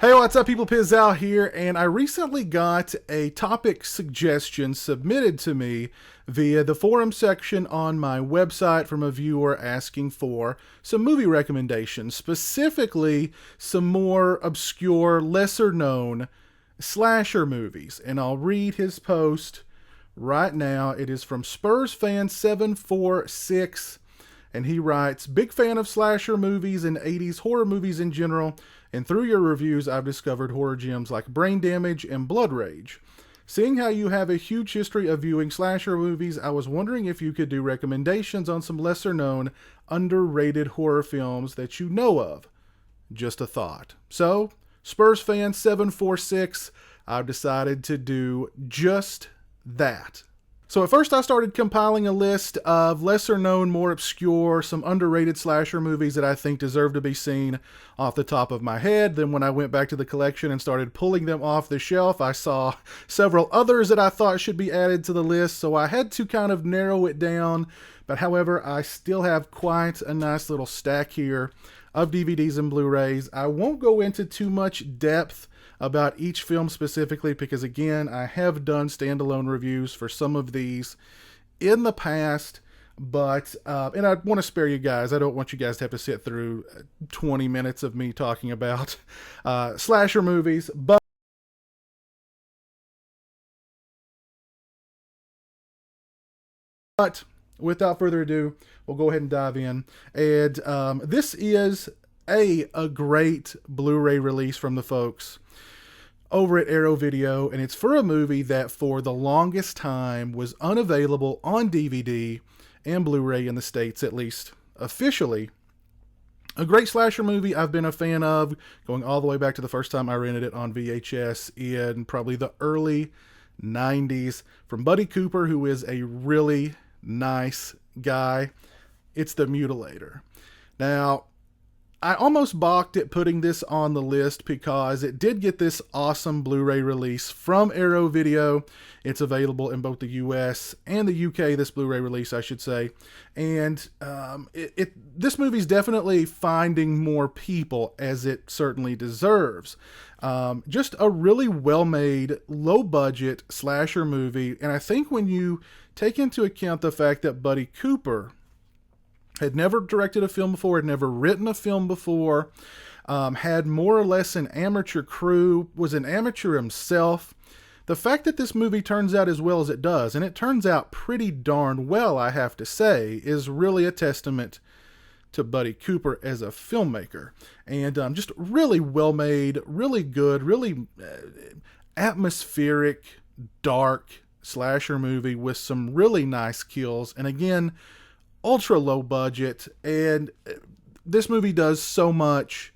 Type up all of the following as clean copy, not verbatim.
Hey, what's up, people? Pizowell here, and I recently got a topic suggestion submitted to me via the forum section on my website from a viewer asking for some movie recommendations, specifically some more obscure, lesser-known slasher movies. And I'll read his post right now. It is from SpursFan746. And he writes, big fan of slasher movies and 80s horror movies in general, and through your reviews I've discovered horror gems like Brain Damage and Blood Rage. Seeing how you have a huge history of viewing slasher movies, I was wondering if you could do recommendations on some lesser known, underrated horror films that you know of. Just a thought. So, SpursFan746, I've decided to do just that. So at first I started compiling a list of lesser known, more obscure, some underrated slasher movies that I think deserve to be seen off the top of my head. Then when I went back to the collection and started pulling them off the shelf, I saw several others that I thought should be added to the list. So I had to kind of narrow it down. But however, I still have quite a nice little stack here of DVDs and Blu-rays. I won't go into too much depth about each film specifically because, again, I have done standalone reviews for some of these in the past, but and I want to spare you guys. I don't want you guys to have to sit through 20 minutes of me talking about slasher movies, but without further ado, we'll go ahead and dive in. And this is a great Blu-ray release from the folks over at Arrow Video, and it's for a movie that for the longest time was unavailable on DVD and Blu-ray in the States, at least officially. A great slasher movie I've been a fan of, going all the way back to the first time I rented it on VHS in probably the early 90s, from Buddy Cooper, who is a really nice guy. It's The Mutilator. Now, I almost balked at putting this on the list because it did get this awesome Blu-ray release from Arrow Video. It's available in both the US and the UK, this Blu-ray release, I should say. And this movie's definitely finding more people, as it certainly deserves. Just a really well-made, low-budget slasher movie. And I think when you take into account the fact that Buddy Cooper had never directed a film before, had never written a film before, had more or less an amateur crew, was an amateur himself. The fact that this movie turns out as well as it does, and it turns out pretty darn well, I have to say, is really a testament to Buddy Cooper as a filmmaker. And just really well made, really good, really atmospheric, dark slasher movie with some really nice kills. And again, ultra low budget, and this movie does so much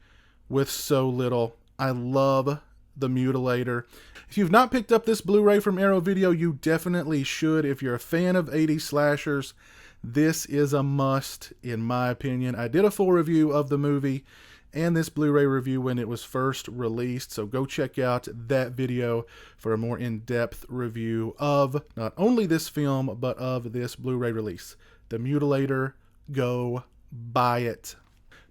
with so little. I love The Mutilator. If you've not picked up this Blu-ray from Arrow Video, you definitely should. If you're a fan of 80s slashers, this is a must, in my opinion. I did a full review of the movie and this Blu-ray review when it was first released, so go check out that video for a more in-depth review of not only this film, but of this Blu-ray release. The Mutilator, go buy it.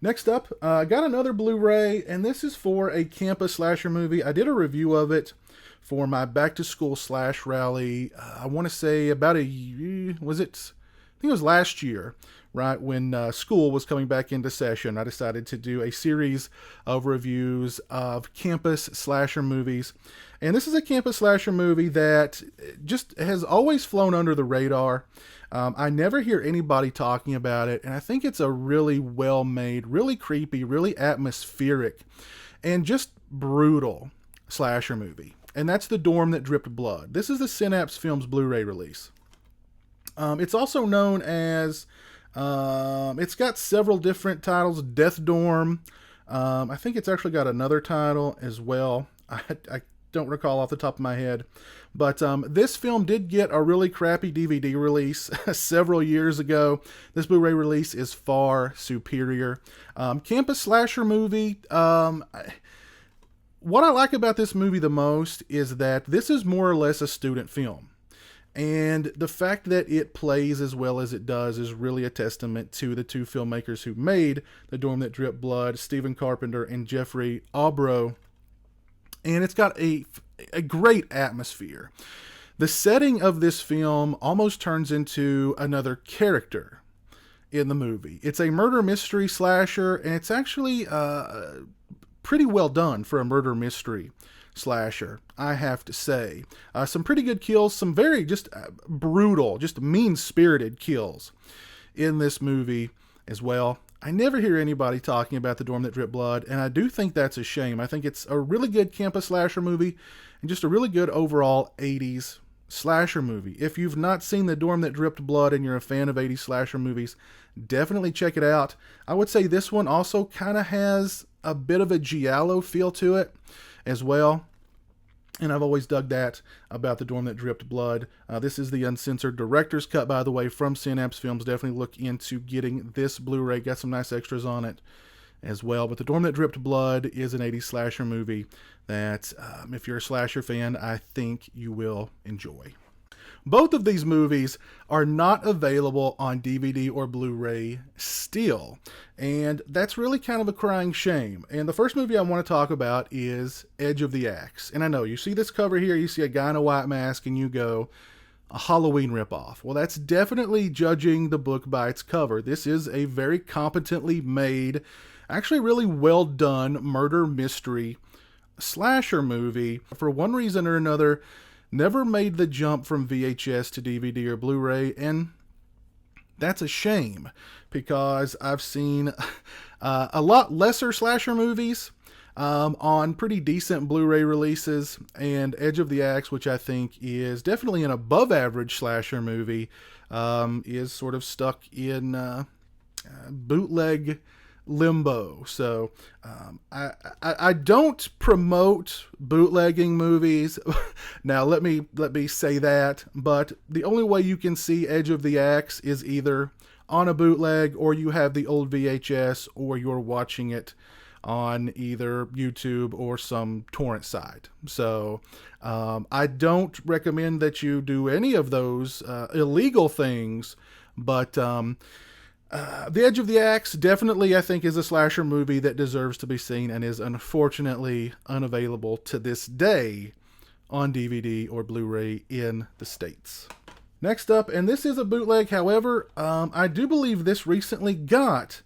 Next up, I got another Blu-ray, and this is for a campus slasher movie. I did a review of it for my back-to-school slash rally. I want to say about I think it was last year, right when school was coming back into session. I decided to do a series of reviews of campus slasher movies. And this is a campus slasher movie that just has always flown under the radar. I never hear anybody talking about it, and I think it's a really well-made, really creepy, really atmospheric, and just brutal slasher movie. And that's The Dorm That Dripped Blood. This is the Synapse Films Blu-ray release. It's also known as, it's got several different titles. Death Dorm. I think it's actually got another title as well. I don't recall off the top of my head. But this film did get a really crappy DVD release several years ago. This Blu-ray release is far superior. Campus slasher movie. What I like about this movie the most is that this is more or less a student film. And the fact that it plays as well as it does is really a testament to the two filmmakers who made The Dorm That Dripped Blood, Stephen Carpenter and Jeffrey Aubrow. and it's got a great atmosphere. The setting of this film almost turns into another character in the movie. It's a murder mystery slasher, and it's actually pretty well done for a murder mystery slasher, I have to say. Some pretty good kills, some very just brutal, just mean-spirited kills in this movie as well. I never hear anybody talking about The Dorm That Dripped Blood, and I do think that's a shame. I think it's a really good campus slasher movie and just a really good overall 80s slasher movie. If you've not seen The Dorm That Dripped Blood and you're a fan of 80s slasher movies, definitely check it out. I would say this one also kind of has a bit of a giallo feel to it as well, and I've always dug that about The Dorm That Dripped Blood. This is the uncensored director's cut, by the way, from Synapse Films. Definitely look into getting this Blu-ray. Got some nice extras on it as well. But The Dorm That Dripped Blood is an 80s slasher movie that, if you're a slasher fan, I think you will enjoy. Both of these movies are not available on DVD or Blu-ray still, and that's really kind of a crying shame. And the first movie I want to talk about is Edge of the Axe. And I know, you see this cover here, you see a guy in a white mask, and you go, a Halloween ripoff. Well, that's definitely judging the book by its cover. This is a very competently made, actually really well done murder mystery slasher movie. For one reason or another, never made the jump from VHS to DVD or Blu-ray, and that's a shame, because I've seen a lot lesser slasher movies on pretty decent Blu-ray releases, and Edge of the Axe, which I think is definitely an above-average slasher movie, is sort of stuck in bootleg limbo. So I don't promote bootlegging movies. Now let me say that, but the only way you can see Edge of the Axe is either on a bootleg, or you have the old VHS, or you're watching it on either YouTube or some torrent site. So I don't recommend that you do any of those illegal things, but The Edge of the Axe definitely, I think, is a slasher movie that deserves to be seen, and is unfortunately unavailable to this day on DVD or Blu-ray in the States. Next up, and this is a bootleg, however, I do believe this recently got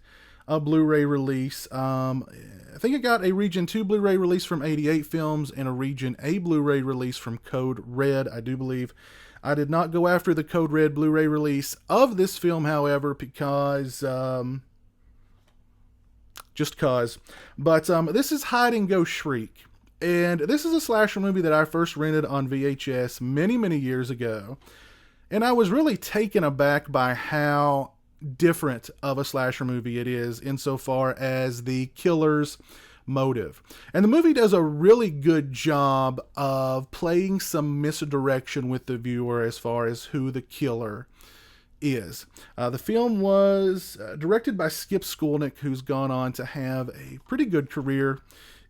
a Blu-ray release. I think it got a Region 2 Blu-ray release from 88 Films and a Region A Blu-ray release from Code Red, I do believe. I did not go after the Code Red Blu-ray release of this film, however, because, just cause. But this is Hide and Go Shriek. And this is a slasher movie that I first rented on VHS many, many years ago. And I was really taken aback by how different of a slasher movie it is insofar as the killer's motive. And the movie does a really good job of playing some misdirection with the viewer as far as who the killer is. The film was directed by Skip Skolnick, who's gone on to have a pretty good career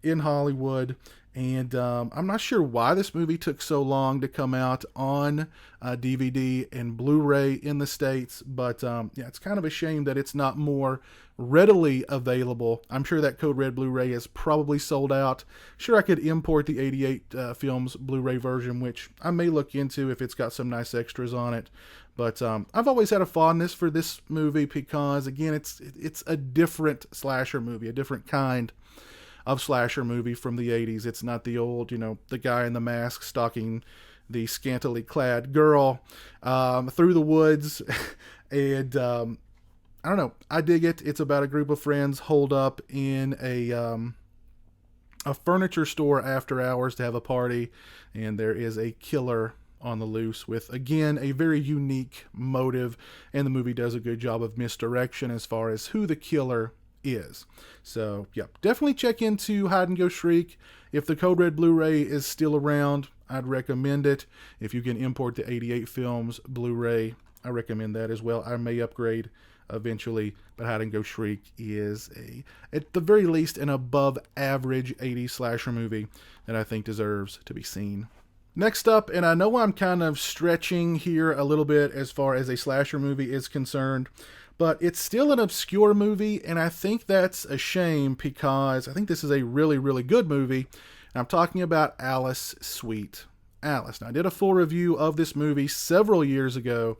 in Hollywood. And I'm not sure why this movie took so long to come out on DVD and Blu-ray in the States, but yeah, it's kind of a shame that it's not more readily available. I'm sure that Code Red Blu-ray is probably sold out. Sure, I could import the 88 Films Blu-ray version, which I may look into if it's got some nice extras on it. But I've always had a fondness for this movie because, again, it's a different slasher movie, a different kind of slasher movie from the 80s. It's not the old, the guy in the mask stalking the scantily clad girl through the woods. And I don't know, I dig it. It's about a group of friends holed up in a furniture store after hours to have a party, and there is a killer on the loose with, again, a very unique motive, and the movie does a good job of misdirection as far as who the killer is. So yeah, definitely check into Hide and Go Shriek. If the Code Red Blu-ray is still around, I'd recommend it. If you can import the 88 Films Blu-ray, I recommend that as well. I may upgrade eventually, but Hide and Go Shriek is at the very least, an above average 80s slasher movie that I think deserves to be seen. Next up, and I know I'm kind of stretching here a little bit as far as a slasher movie is concerned, but it's still an obscure movie, and I think that's a shame because I think this is a really, really good movie. I'm talking about Alice, Sweet Alice. Now, I did a full review of this movie several years ago.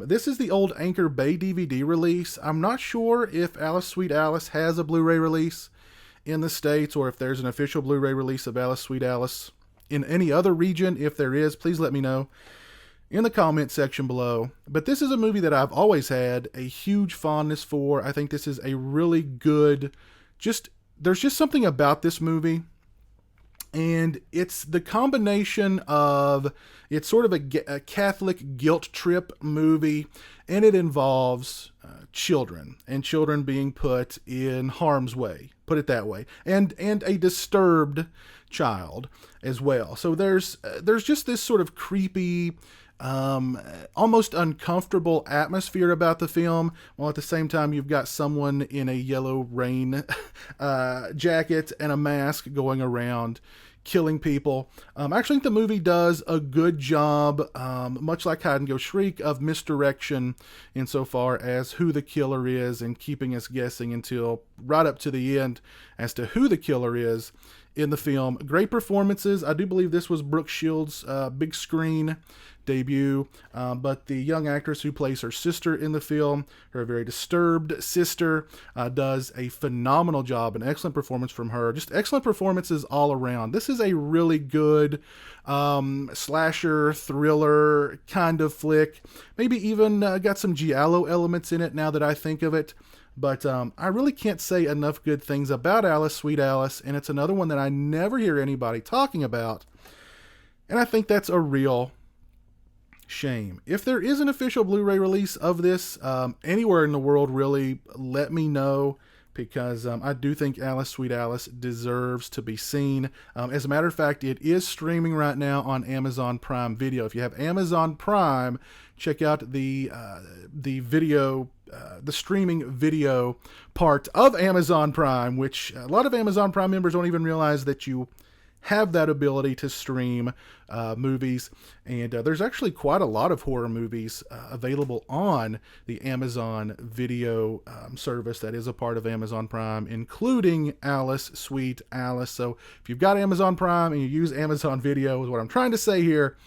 This is the old Anchor Bay DVD release. I'm not sure if Alice, Sweet Alice has a Blu-ray release in the States, or if there's an official Blu-ray release of Alice, Sweet Alice in any other region. If there is, please let me know in the comment section below. But this is a movie that I've always had a huge fondness for. I think this is a really good, there's just something about this movie. And it's the combination of, it's sort of a Catholic guilt trip movie, and it involves children, and children being put in harm's way, put it that way, and a disturbed child as well. So there's just this sort of creepy, almost uncomfortable atmosphere about the film, while at the same time you've got someone in a yellow rain jacket and a mask going around killing people. I actually think the movie does a good job, much like Hide and Go Shriek, of misdirection insofar as who the killer is, and keeping us guessing until right up to the end as to who the killer is in the film. Great performances. I do believe this was Brooke Shields' big screen debut, but the young actress who plays her sister in the film, her very disturbed sister, does a phenomenal job. An excellent performance from her. Just excellent performances all around. This is a really good slasher thriller kind of flick. Maybe even got some giallo elements in it now that I think of it. But I really can't say enough good things about Alice, Sweet Alice, and it's another one that I never hear anybody talking about. And I think that's a real shame. If there is an official Blu-ray release of this anywhere in the world, really let me know, because I do think Alice, Sweet Alice deserves to be seen. As a matter of fact, it is streaming right now on Amazon Prime Video. If you have Amazon Prime, check out the video, the streaming video part of Amazon Prime, which a lot of Amazon Prime members don't even realize that you have that ability to stream movies. And there's actually quite a lot of horror movies available on the Amazon Video service that is a part of Amazon Prime, including Alice, Sweet Alice. So if you've got Amazon Prime and you use Amazon Video, is what I'm trying to say here,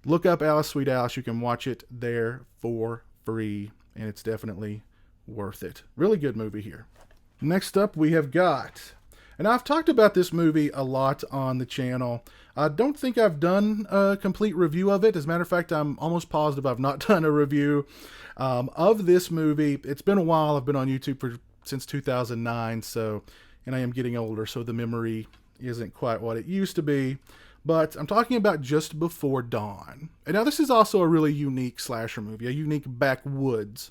look up Alice, Sweet Alice. You can watch it there for free, and it's definitely worth it. Really good movie here. Next up, we have got, and I've talked about this movie a lot on the channel. I don't think I've done a complete review of it. As a matter of fact, I'm almost positive I've not done a review of this movie. It's been a while. I've been on YouTube since 2009, and I am getting older, so the memory isn't quite what it used to be. But I'm talking about Just Before Dawn. And now this is also a really unique slasher movie, a unique backwoods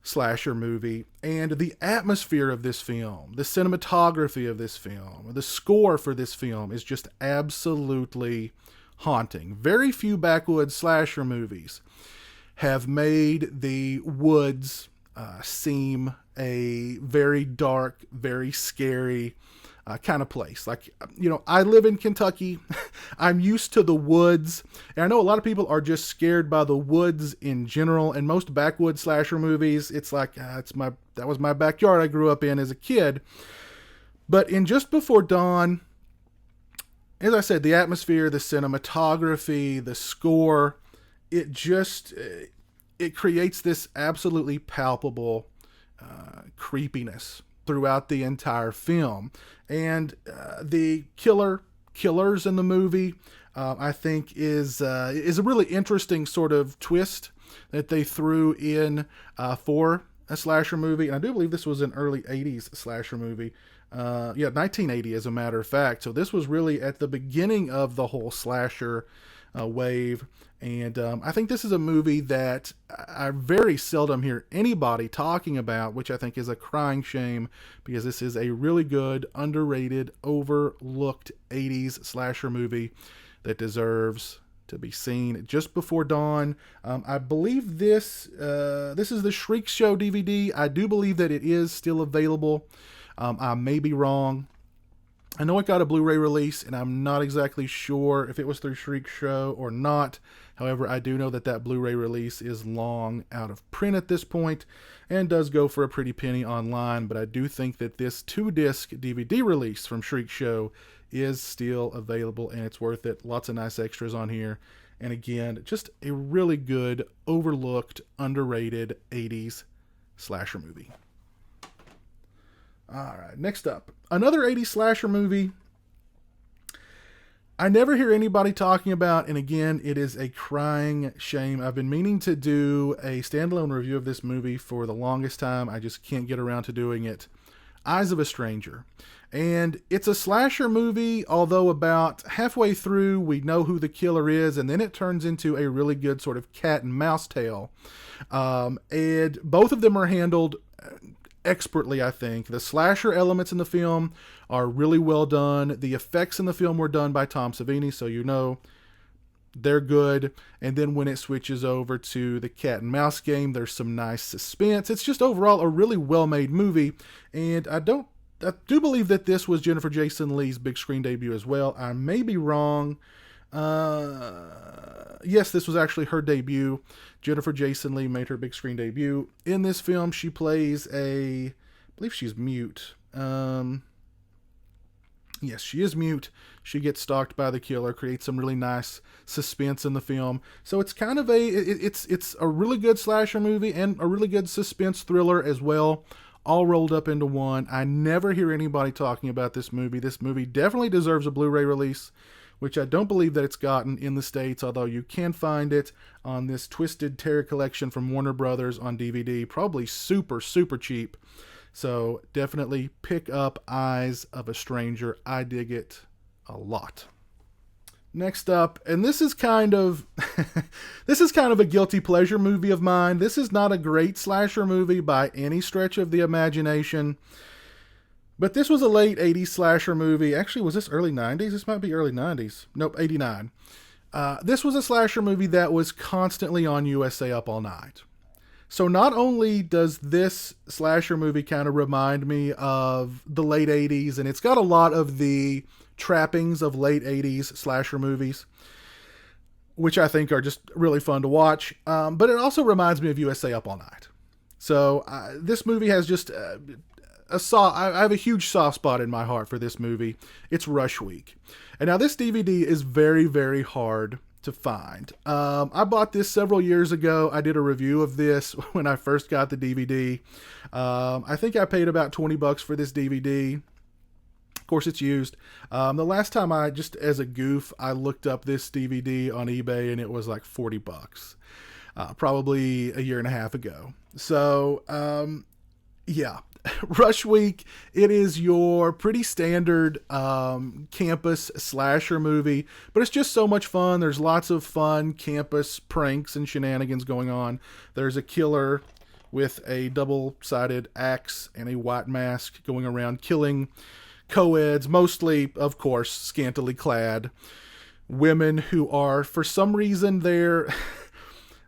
slasher movie. And the atmosphere of this film, the cinematography of this film, the score for this film is just absolutely haunting. Very few backwoods slasher movies have made the woods seem a very dark, very scary kind of place. Like, you know, I live in Kentucky. I'm used to the woods. And I know a lot of people are just scared by the woods in general. And most backwoods slasher movies, it's like, that was my backyard I grew up in as a kid. But in Just Before Dawn, as I said, the atmosphere, the cinematography, the score, it creates this absolutely palpable creepiness throughout the entire film. And the killers in the movie, I think is a really interesting sort of twist that they threw in for a slasher movie. And I do believe this was an early 80s slasher movie. 1980 as a matter of fact. So this was really at the beginning of the whole slasher wave. And I think this is a movie that I very seldom hear anybody talking about, which I think is a crying shame, because this is a really good, underrated, overlooked 80s slasher movie that deserves to be seen. Just Before Dawn. I believe this is the Shriek Show DVD. I do believe that it is still available. I may be wrong. I know it got a Blu-ray release, and I'm not exactly sure if it was through Shriek Show or not. However, I do know that Blu-ray release is long out of print at this point and does go for a pretty penny online. But I do think that this 2-disc DVD release from Shriek Show is still available, and it's worth it. Lots of nice extras on here. And again, just a really good, overlooked, underrated 80s slasher movie. All right, next up, another 80s slasher movie I never hear anybody talking about, and again, it is a crying shame. I've been meaning to do a standalone review of this movie for the longest time. I just can't get around to doing it. Eyes of a Stranger. And it's a slasher movie, although about halfway through we know who the killer is, and then it turns into a really good sort of cat and mouse tale. And both of them are handled expertly, I think. The slasher elements in the film are really well done. The effects in the film were done by Tom Savini, so you know they're good. And then when it switches over to the cat and mouse game, there's some nice suspense. It's just overall a really well-made movie, and I do believe that this was Jennifer Jason Leigh's big screen debut as well. I may be wrong. Yes, this was actually her debut. Jennifer Jason Leigh made her big screen debut. In this film, she plays I believe she's mute. Yes, she is mute. She gets stalked by the killer, creates some really nice suspense in the film. So it's kind of it's a really good slasher movie and a really good suspense thriller as well, all rolled up into one. I never hear anybody talking about this movie. This movie definitely deserves a Blu-ray release, which I don't believe that it's gotten in the States, although you can find it on this Twisted Terror collection from Warner Brothers on DVD, probably super, super cheap. So definitely pick up Eyes of a Stranger. I dig it a lot. Next up, and this is kind of a guilty pleasure movie of mine. This is not a great slasher movie by any stretch of the imagination, but this was a late 80s slasher movie. Actually, was this early 90s? This might be early 90s. Nope, 89. This was a slasher movie that was constantly on USA Up All Night. So not only does this slasher movie kind of remind me of the late 80s, and it's got a lot of the trappings of late 80s slasher movies, which I think are just really fun to watch, but it also reminds me of USA Up All Night. So this movie has just I have a huge soft spot in my heart for this movie. It's Rush Week. And now this DVD is very, very hard to find. I bought this several years ago. I did a review of this when I first got the DVD. I think I paid about $20 for this DVD. Of course, it's used. The last time just as a goof, I looked up this DVD on eBay, and it was like $40. Probably a year and a half ago. So, yeah. Rush Week, it is your pretty standard campus slasher movie, but it's just so much fun. There's lots of fun campus pranks and shenanigans going on. There's a killer with a double-sided axe and a white mask going around killing co-eds, mostly, of course, scantily clad women who are, for some reason, they're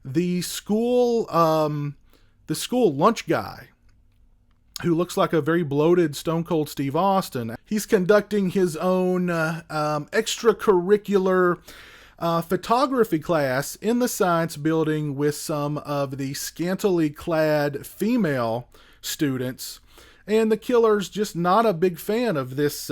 the school lunch guy, who looks like a very bloated Stone Cold Steve Austin. He's conducting his own extracurricular photography class in the science building with some of the scantily clad female students. And the killer's just not a big fan of this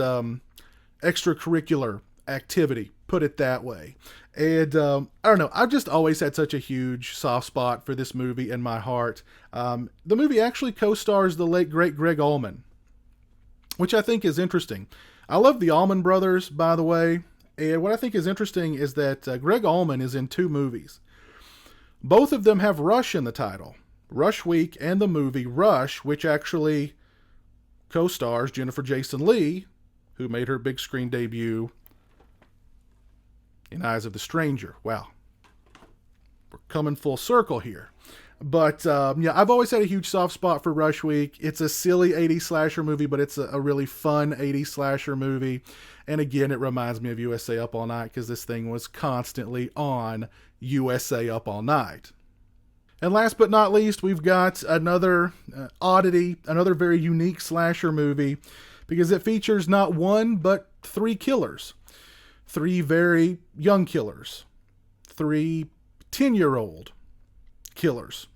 extracurricular activity, put it that way. And I don't know, I've just always had such a huge soft spot for this movie in my heart. The movie actually co-stars the late great Greg Allman, which I think is interesting. I love the Allman Brothers, by the way, and what I think is interesting is that Greg Allman is in 2 movies. Both of them have Rush in the title. Rush Week and the movie Rush, which actually co-stars Jennifer Jason Leigh, who made her big screen debut in Eyes of the Stranger. Wow. We're coming full circle here. But, yeah, I've always had a huge soft spot for Rush Week. It's a silly 80s slasher movie, but it's a really fun 80s slasher movie. And again, it reminds me of USA Up All Night because this thing was constantly on USA Up All Night. And last but not least, we've got another oddity, another very unique slasher movie, because it features not one, but 3 killers. 3 very young killers. 3 10-year-old killers.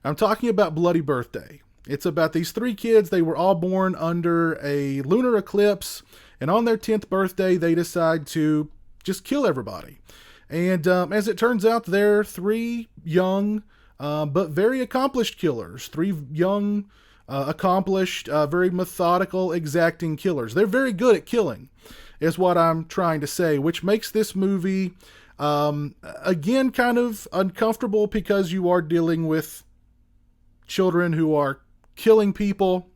I'm talking about Bloody Birthday. It's about these 3 kids. They were all born under a lunar eclipse, And on their 10th birthday, they decide to just kill everybody. And as it turns out, they're three young but very accomplished killers. Three young, accomplished, very methodical, exacting killers. They're very good at killing, is what I'm trying to say, which makes this movie, again, kind of uncomfortable because you are dealing with children who are killing people.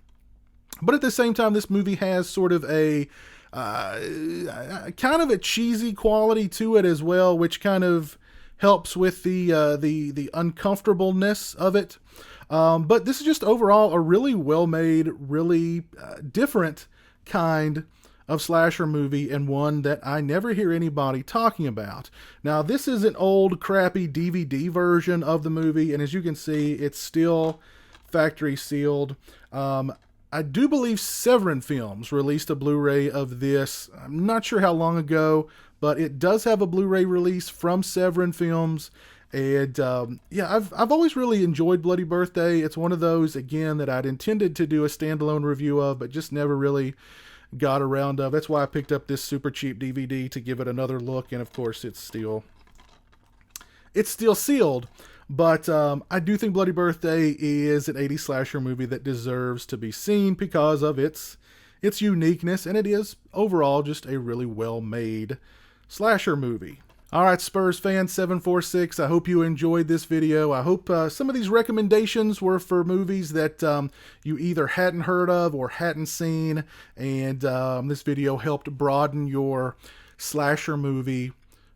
But at the same time, this movie has sort of a kind of a cheesy quality to it as well, which kind of helps with the uncomfortableness of it. But this is just overall a really well-made, really different kind of slasher movie, and one that I never hear anybody talking about. Now, this is an old, crappy DVD version of the movie, and as you can see, it's still factory sealed. I do believe Severin Films released a Blu-ray of this. I'm not sure how long ago, but it does have a Blu-ray release from Severin Films. And yeah, I've always really enjoyed Bloody Birthday. It's one of those, again, that I'd intended to do a standalone review of, but just never really got around of. That's why I picked up this super cheap DVD to give it another look. And of course, it's still sealed. But I do think Bloody Birthday is an 80s slasher movie that deserves to be seen because of its uniqueness, and it is overall just a really well-made slasher movie. Alright, Spurs fans 746, I hope you enjoyed this video. I hope some of these recommendations were for movies that you either hadn't heard of or hadn't seen, and this video helped broaden your slasher movie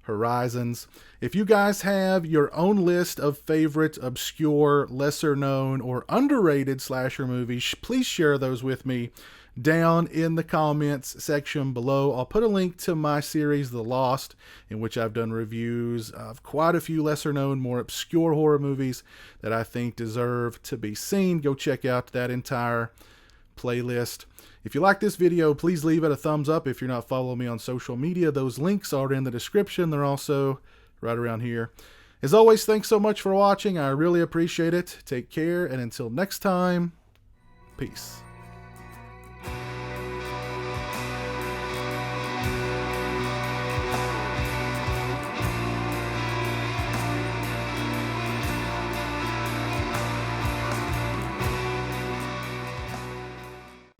horizons. If you guys have your own list of favorite, obscure, lesser known, or underrated slasher movies, please share those with me down in the comments section below. I'll put a link to my series, The Lost, in which I've done reviews of quite a few lesser known, more obscure horror movies that I think deserve to be seen. Go check out that entire playlist. If you like this video, please leave it a thumbs up. If you're not following me on social media, those links are in the description. They're also right around here. As always, thanks so much for watching. I really appreciate it. Take care, and until next time, peace.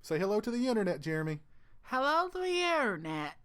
Say hello to the internet, Jeremy. Hello to the internet.